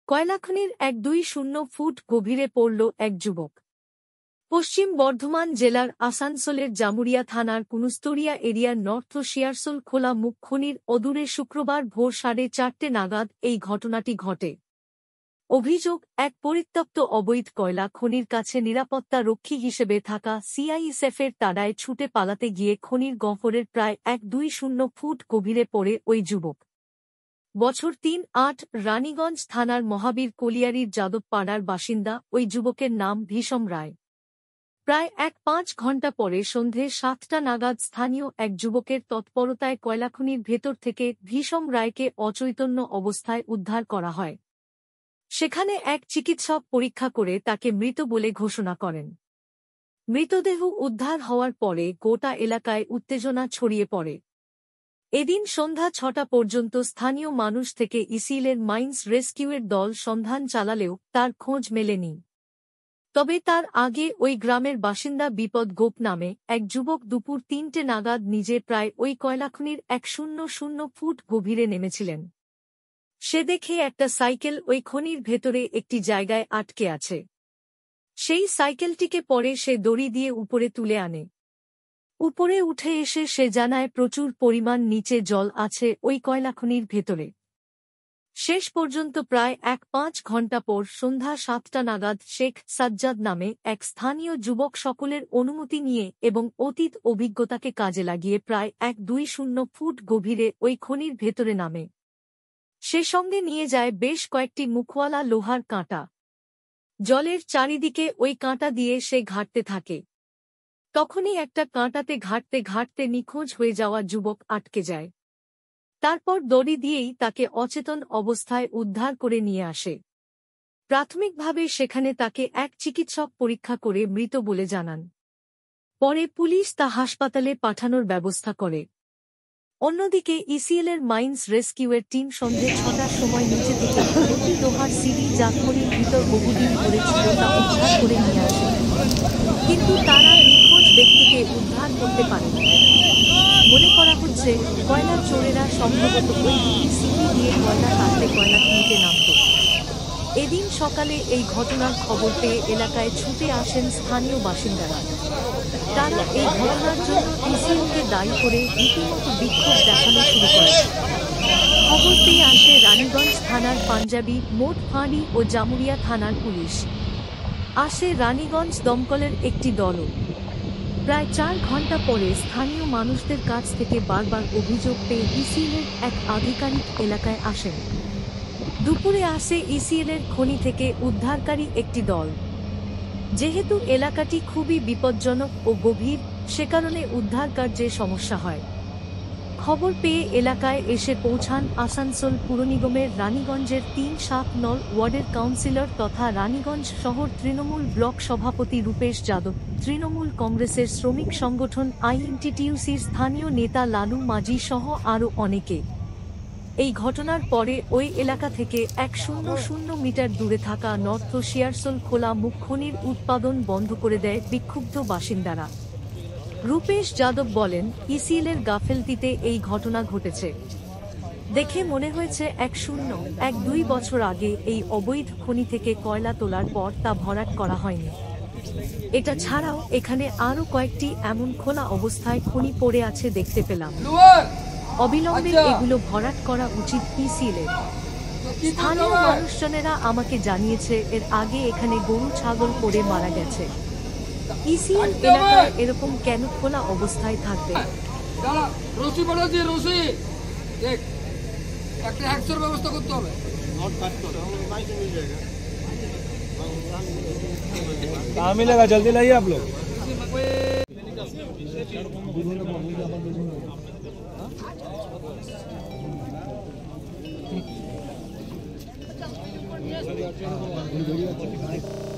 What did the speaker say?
কয়লাখনির 1-2-0 foot গভীরে পড়ল এক যুবক। পশ্চিম বর্ধমান জেলার আসানসোলের জামুরিয়া থানার কুনুস্তরিয়া এরিয়ার নর্থ শিয়ারসোল খোলা মুখ খনির অদূরে শুক্রবার ভোর 4:30 নাগাদ এই ঘটনাটি ঘটে। অভিযোগ, এক পরিত্যক্ত অবৈধ কয়লা খনির কাছে নিরাপত্তা রক্ষী হিসেবে থাকা সিআইএসএফের তাড়ায় ছুটে পালাতে গিয়ে খনির গহ্বরের প্রায় 1-2-0 ফুট গভীরে পড়ে ওই যুবক। বছর 3-8 রানীগঞ্জ থানার মহাবীর কলিয়ারির যাদবপাড়ার বাসিন্দা ওই যুবকের নাম ভীষম রায়। প্রায় 1-5 ঘণ্টা পরে সন্ধে 7টা নাগাদ স্থানীয় এক যুবকের তৎপরতায় কয়লাখনির ভেতর থেকে ভীষম রায়কে অচৈতন্য অবস্থায় উদ্ধার করা হয়। সেখানে এক চিকিৎসক পরীক্ষা করে তাকে মৃত বলে ঘোষণা করেন। মৃতদেহ উদ্ধার হওয়ার পরে গোটা এলাকায় উত্তেজনা ছড়িয়ে পড়ে। এদিন সন্ধ্যা 6টা পর্যন্ত স্থানীয় মানুষ থেকে ইসিএলের মাইন্স রেস্কিউয়ের দল সন্ধান চালালেও তার খোঁজ মেলেনি। তবে তার আগে ওই গ্রামের বাসিন্দা বিপদ গোপ নামে এক যুবক দুপুর 3টে নাগাদ নিজে প্রায় ওই কয়লাখনির 1-0 ফুট গভীরে নেমেছিলেন। সে দেখে একটা সাইকেল ওই খনির ভেতরে একটি জায়গায় আটকে আছে। সেই সাইকেলটিকে পরে সে দড়ি দিয়ে উপরে তুলে আনে। উপরে উঠে এসে সে জানায় প্রচুর পরিমাণ নিচে জল আছে ওই কয়লাখনির ভেতরে। শেষ পর্যন্ত প্রায় 1-5 ঘণ্টা পর সন্ধ্যা 7টা নাগাদ শেখ সাজ্জাদ নামে এক স্থানীয় যুবক সকলের অনুমতি নিয়ে এবং অতীত অভিজ্ঞতাকে কাজে লাগিয়ে প্রায় 1-2-0 ফুট গভীরে ওই খনির ভেতরে নামে। সে সঙ্গে নিয়ে যায় বেশ কয়েকটি মুখওয়ালা লোহার কাঁটা। জলের চারিদিকে ওই কাঁটা দিয়ে সে ঘাঁটতে থাকে। তখনই একটা কাঁটাতে ঘাঁটতে ঘাঁটতে নিখোঁজ হয়ে যাওয়া যুবক আটকে যায়। তারপর দড়ি দিয়েই তাকে অচেতন অবস্থায় উদ্ধার করে নিয়ে আসে। প্রাথমিকভাবে সেখানে তাকে এক চিকিৎসক পরীক্ষা করে মৃত বলে জানান। পরে পুলিশ তা হাসপাতালে পাঠানোর ব্যবস্থা করে। অন্যদিকে ইসিএলের মাইন্স রেস্কিউয়ের টিম সন্ধে 6টার সময় নিচে থেকে একটি লোহার সিঁড়ি যা খনির ভিতর বহুদিন ধরে ছিল তা উদ্ধার করে নিয়ে আসে। কিন্তু তারা নিখোঁজ ব্যক্তিকে উদ্ধার করতে পারেনি। মনে করা হচ্ছে কয়লার চোরেরা সম্ভবত ওই দুটি সিঁড়ি দিয়ে কয়লা কাটতে কয়লাখনিতে নামত। এদিন সকালে এই ঘটনার খবর পেয়ে এলাকায় ছুটে আসেন স্থানীয় বাসিন্দারা। তারা এই ঘটনার জন্য ইসিএলকে দায়ী করে রীতিমতো বিক্ষোভ দেখানো শুরু করে। খবর পেয়ে আসে রানীগঞ্জ থানার পাঞ্জাবি, মোট ফাঁড়ি ও জামুরিয়া থানার পুলিশ। আসে রানীগঞ্জ দমকলের একটি দলও। প্রায় 4 ঘণ্টা পরে স্থানীয় মানুষদের কাছ থেকে বারবার অভিযোগ পেয়ে ইসিএলের এক আধিকারিক এলাকায় আসেন। দুপুরে আসে ইসিএলের খনি থেকে উদ্ধারকারী একটি দল। যেহেতু এলাকাটি খুবই বিপজ্জনক ও গভীর, সে কারণে উদ্ধার কার্যে সমস্যা হয়। খবর পেয়ে এলাকায় এসে পৌঁছান আসানসোল পুর নিগমের রানীগঞ্জের 3-7 নং ওয়ার্ডের কাউন্সিলর তথা রানীগঞ্জ শহর তৃণমূল ব্লক সভাপতি রূপেশ যাদব, তৃণমূল কংগ্রেসের শ্রমিক সংগঠন আইএনটিটিইউসির স্থানীয় নেতা লালু মাঝি সহ আরও অনেকে। এই ঘটনার পরে ওই এলাকা থেকে 100 মিটার দূরে থাকা নর্থ শিয়ারসোল খোলা মুখ খনির উৎপাদন বন্ধ করে দেয় বিক্ষুব্ধ বাসিন্দারা। রূপেশ যাদব বলেন, ইসিএলের গাফেলতিতে এই ঘটনা ঘটেছে। দেখে মনে হয়েছে 1-2 বছর আগে এই অবৈধ খনি থেকে কয়লা তোলার পর তা ভরাট করা হয়নি। এটা ছাড়াও এখানে আরও কয়েকটি এমন খোলা অবস্থায় খনি পড়ে আছে দেখতে পেলাম। অবিলম্বে এগুলো ভরাট করা উচিত ইসিএলের। স্থানীয় মানুষজনেরা আমাকে জানিয়েছে এর আগে এখানে গরু ছাগল পড়ে মারা গেছে। ইসিএল এলাকায় এরকম কেন খোলা অবস্থায় থাকবে? ব্যবস্থা করতে হবে। कहाँ मिलेगा, जल्दी लाइए आप लोग। अच्छा